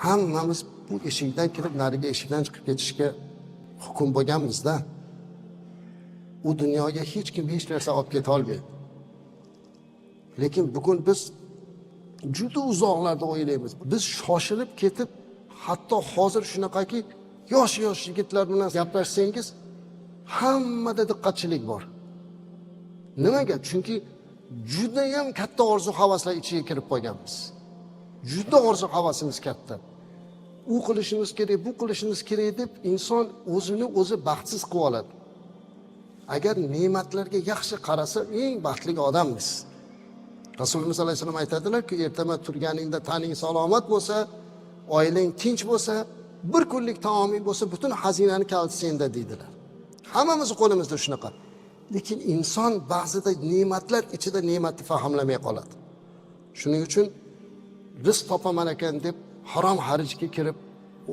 hammamiz bu eshikdan kirib nariga eshikdan chiqib ketishga hukm bo'lganmizda. U dunyoga hech kim hech narsa olib keta olmaydi. Lekin bugun biz juda uzoqlarda o'ylaymiz. Biz shoshilib ketib, hatto hozir shunaqaki yosh yigitlar bilan gaplashsangiz, hammada diqqatchilik bor. Nimaga? Chunki juda ham katta orzu-havaslar ichiga kirib qolganmiz. Juda orzu-havasimiz katta. U qilishimiz kerak, bu qilishimiz kerak deb inson o'zini o'zi baxtsiz qilib oladi. Agar ne'matlarga yaxshi qarasa, eng baxtli odammiz. Rasululloh sollallohu alayhi vasallam aytadilar-ki, ertaman turganingda taning salomat bo'lsa, oilang tinch bo'lsa, bir kunlik taoming bo'lsa, butun xazinani kaliti senda deydilar. Hammamiz qo'limizda shunaqa. Lekin inson ba'zida ne'matlar ichida ne'matni fahmlamay qoladi. Shuning uchun rizq topaman ekan deb harom harijga kirib,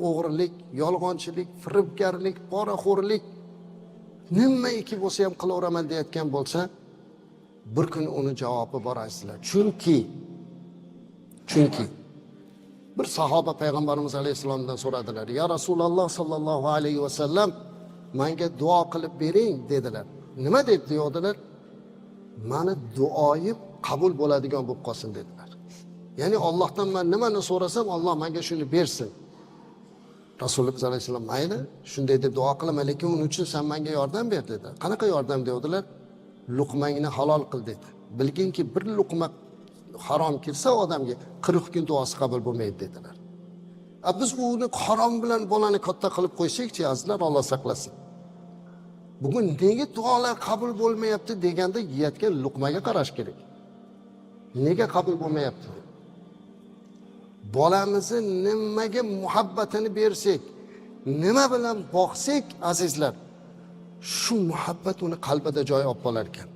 o'g'rilik, yolg'onchilik, firibgarlik, poraxo'rlik nimaiki bo'lsa ham qilaveraman deyotgan bo'lsa, bir kun uni javobi bor azizlar. Chunki bir sahoba payg'ambarimiz alayhisalomdan so'radilar. Ya Rasululloh sallallohu alayhi vasallam, menga duo qilib bering dedilar. Nima deb deyodilar? Mani duoyim qabul bo'ladigan bo'lib qolsin dedilar. Ya'ni Allohdan men nimani so'rasam, Alloh menga shuni bersin. Rasululloh sollallohu alayhi vasallam mayli, shunday deb duo qilaman, lekin uning uchun sen menga yordam ber dedi. Qanaqa yordam dedilar? Luqmangni halol qil dedi. Bilginki bir luqma harom kirsa odamga 40 kun duosi qabul bo'lmaydi dedilar. Biz uni harom bilan bolani katta qilib qo'ysak-chi, azizlar, Alloh saqlasin. Bugun nega duolar qabul bo'lmayapti deganda yeyotgan luqmaga qarash kerak. Nega qabul bo'lmayapti? Bolamizni nimaga muhabbatini bersak, nima bilan boqsak, azizlar, shu muhabbat uni qalbida joy olib qolar ekan.